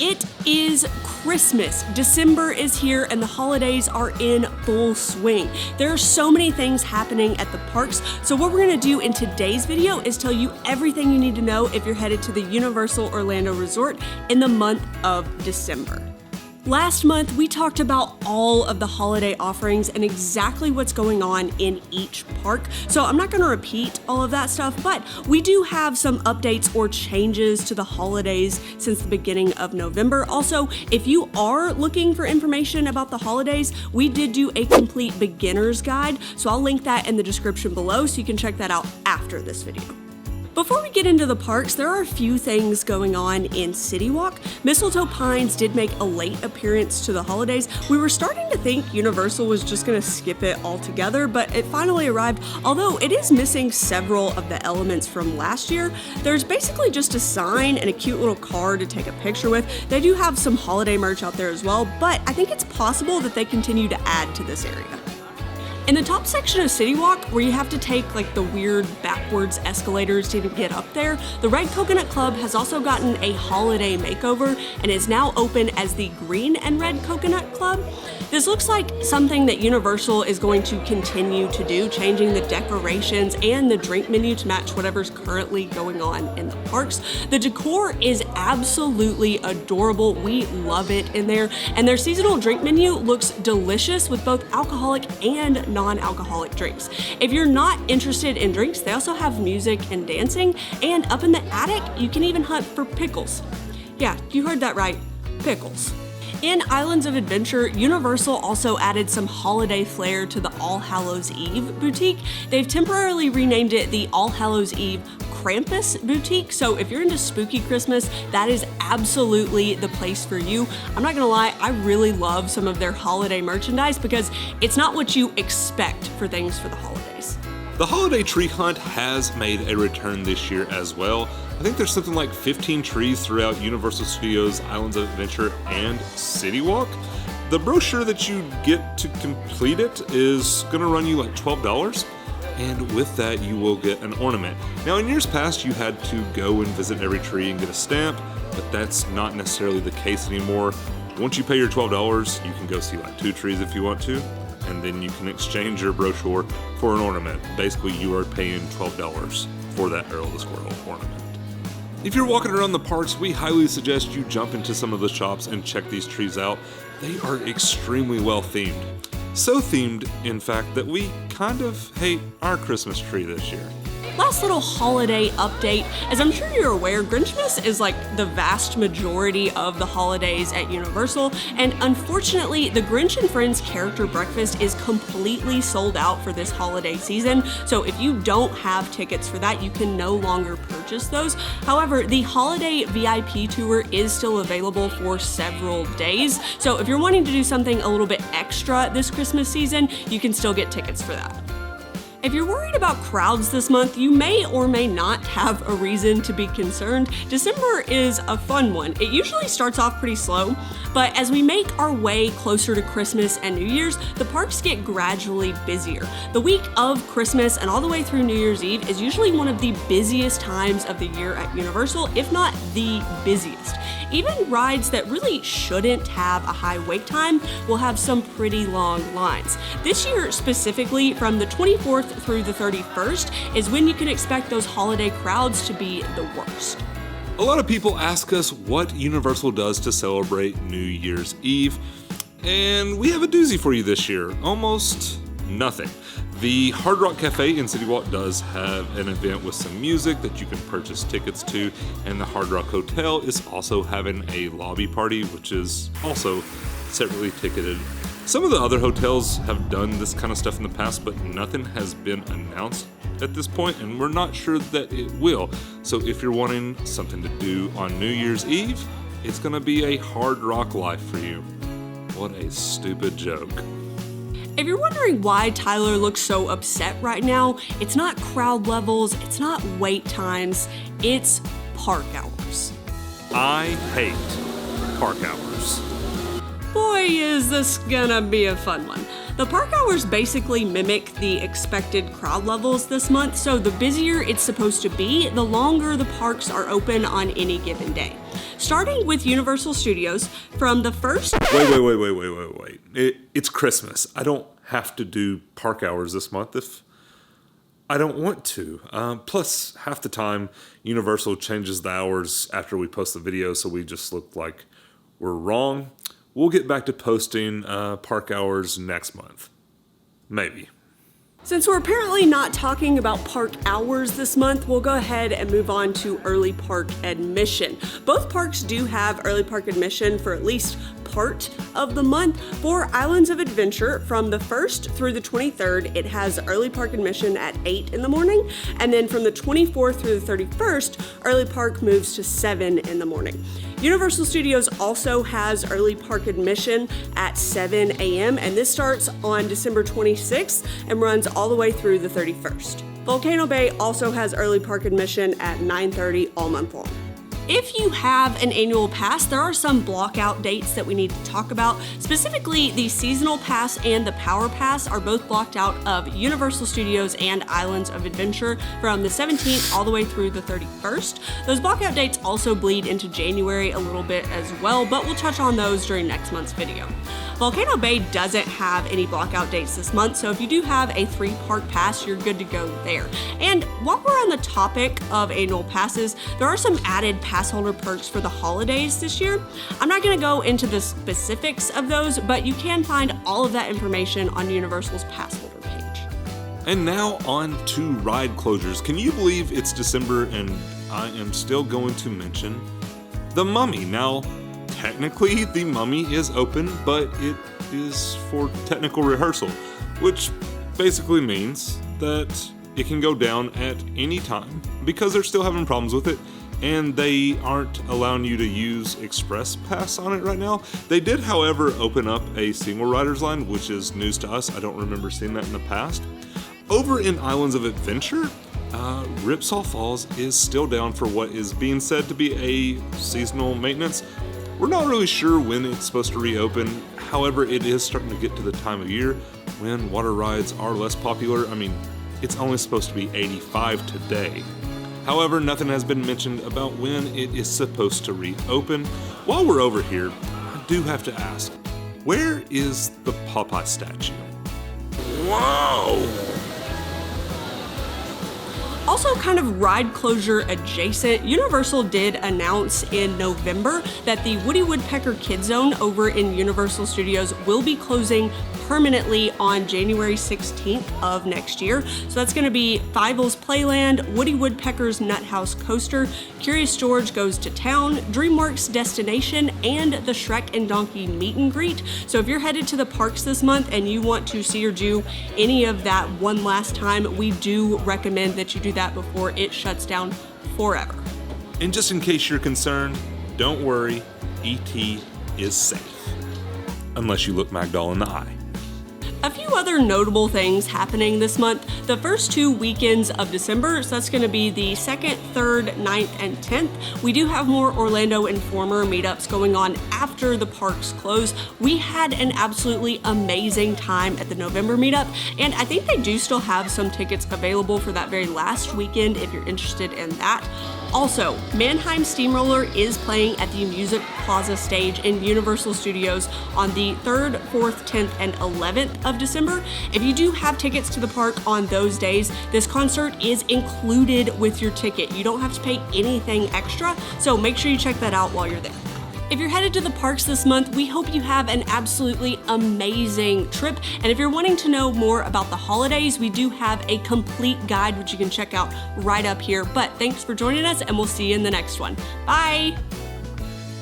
It is Christmas. December is here and the holidays are in full swing. There are so many things happening at the parks, so what we're going to do in today's video is tell you everything you need to know if you're headed to the Universal Orlando Resort in the month of December. Last month, we talked about all of the holiday offerings and exactly what's going on in each park, so I'm not going to repeat all of that stuff, but we do have some updates or changes to the holidays since the beginning of November. Also, if you are looking for information about the holidays, we did do a complete beginner's guide, so I'll link that in the description below so you can check that out after this video. Before we get into the parks, there are a few things going on in CityWalk. Mistletoe Pines did make a late appearance to the holidays. We were starting to think Universal was just going to skip it altogether, but it finally arrived, although it is missing several of the elements from last year. There's basically just a sign and a cute little card to take a picture with. They do have some holiday merch out there as well, but I think it's possible that they continue to add to this area. In the top section of CityWalk, where you have to take like the weird backwards escalators to even get up there, the Red Coconut Club has also gotten a holiday makeover and is now open as the Green and Red Coconut Club. This looks like something that Universal is going to continue to do, changing the decorations and the drink menu to match whatever's currently going on in the parks. The decor is absolutely adorable. We love it in there, and their seasonal drink menu looks delicious with both alcoholic and non-alcoholic drinks. If you're not interested in drinks, they also have music and dancing, and up in the attic, you can even hunt for pickles. Yeah, you heard that right, pickles. In Islands of Adventure, Universal also added some holiday flair to the All Hallows Eve boutique. They've temporarily renamed it the All Hallows Eve Krampus boutique, so if you're into spooky Christmas, that is absolutely the place for you. I'm not gonna lie, I really love some of their holiday merchandise because it's not what you expect for things for the holidays. The holiday tree hunt has made a return this year as well. I think there's something like 15 trees throughout Universal Studios, Islands of Adventure, and CityWalk. The brochure that you get to complete it is gonna run you like $12. And with that, you will get an ornament. Now, in years past, you had to go and visit every tree and get a stamp, but that's not necessarily the case anymore. Once you pay your $12, you can go see like 2 trees if you want to, and then you can exchange your brochure for an ornament. Basically, you are paying $12 for that Earl the Squirrel ornament. If you're walking around the parks, we highly suggest you jump into some of the shops and check these trees out. They are extremely well themed. So themed, in fact, that we kind of hate our Christmas tree this year. Last little holiday update. As I'm sure you're aware, Grinchmas is like the vast majority of the holidays at Universal, and unfortunately, the Grinch and Friends character breakfast is completely sold out for this holiday season, so if you don't have tickets for that, you can no longer purchase those. However, the holiday VIP tour is still available for several days, so if you're wanting to do something a little bit extra this Christmas season, you can still get tickets for that. If you're worried about crowds this month, you may or may not have a reason to be concerned. December is a fun one. It usually starts off pretty slow, but as we make our way closer to Christmas and New Year's, the parks get gradually busier. The week of Christmas and all the way through New Year's Eve is usually one of the busiest times of the year at Universal, if not the busiest. Even rides that really shouldn't have a high wait time will have some pretty long lines. This year specifically, from the 24th through the 31st, is when you can expect those holiday crowds to be the worst. A lot of people ask us what Universal does to celebrate New Year's Eve, and we have a doozy for you this year. Almost nothing. The Hard Rock Cafe in CityWalk does have an event with some music that you can purchase tickets to, and the Hard Rock Hotel is also having a lobby party, which is also separately ticketed. Some of the other hotels have done this kind of stuff in the past, but nothing has been announced at this point, and we're not sure that it will. So if you're wanting something to do on New Year's Eve, it's gonna be a Hard Rock life for you. What a stupid joke. If you're wondering why Tyler looks so upset right now, it's not crowd levels, it's not wait times, it's park hours. I hate park hours. Boy, is this gonna be a fun one. The park hours basically mimic the expected crowd levels this month, so the busier it's supposed to be, the longer the parks are open on any given day. Starting with Universal Studios, from the first... Wait. It's Christmas. I don't have to do park hours this month if I don't want to. Plus, half the time, Universal changes the hours after we post the video, so we just look like we're wrong. We'll get back to posting park hours next month. Maybe. Since we're apparently not talking about park hours this month, we'll go ahead and move on to early park admission. Both parks do have early park admission for at least part of the month. For Islands of Adventure, from the 1st through the 23rd, it has early park admission at 8 in the morning, and then from the 24th through the 31st, early park moves to 7 in the morning. Universal Studios also has early park admission at 7 a.m. and this starts on December 26th and runs all the way through the 31st. Volcano Bay also has early park admission at 9:30 all month long. If you have an annual pass, there are some block-out dates that we need to talk about. Specifically, the seasonal pass and the power pass are both blocked out of Universal Studios and Islands of Adventure from the 17th all the way through the 31st. Those block-out dates also bleed into January a little bit as well, but we'll touch on those during next month's video. Volcano Bay doesn't have any block-out dates this month, so if you do have a 3-park pass, you're good to go there. And while we're on the topic of annual passes, there are some added pass holder perks for the holidays this year. I'm not going to go into the specifics of those, but you can find all of that information on Universal's pass holder page. And now on to ride closures. Can you believe it's December and I am still going to mention The Mummy? Now, technically, The Mummy is open, but it is for technical rehearsal, which basically means that it can go down at any time because they're still having problems with it, and they aren't allowing you to use Express Pass on it right now. They did, however, open up a single rider's line, which is news to us. I don't remember seeing that in the past. Over in Islands of Adventure, Ripsaw Falls is still down for what is being said to be a seasonal maintenance. We're not really sure when it's supposed to reopen. However, it is starting to get to the time of year when water rides are less popular. I mean, it's only supposed to be 85 today. However, nothing has been mentioned about when it is supposed to reopen. While we're over here, I do have to ask, where is the Popeye statue? Whoa! Also kind of ride closure adjacent, Universal did announce in November that the Woody Woodpecker Kid Zone over in Universal Studios will be closing permanently on January 16th of next year. So that's going to be Fievel's Playland, Woody Woodpecker's Nut House Coaster, Curious George Goes to Town, DreamWorks Destination, and the Shrek and Donkey Meet and Greet. So if you're headed to the parks this month and you want to see or do any of that one last time, we do recommend that you do that before it shuts down forever. And just in case you're concerned, don't worry, E.T. is safe. Unless you look Magdal in the eye. A few other notable things happening this month. The first 2 weekends of December, so that's going to be the 2nd, 3rd, 9th, and 10th. We do have more Orlando Informer meetups going on after the parks close. We had an absolutely amazing time at the November meetup, and I think they do still have some tickets available for that very last weekend if you're interested in that. Also, Mannheim Steamroller is playing at the Music Plaza stage in Universal Studios on the 3rd, 4th, 10th, and 11th of December. If you do have tickets to the park on those days, this concert is included with your ticket. You don't have to pay anything extra, so make sure you check that out while you're there. If you're headed to the parks this month, we hope you have an absolutely amazing trip. And if you're wanting to know more about the holidays, we do have a complete guide, which you can check out right up here. But thanks for joining us, and we'll see you in the next one. Bye!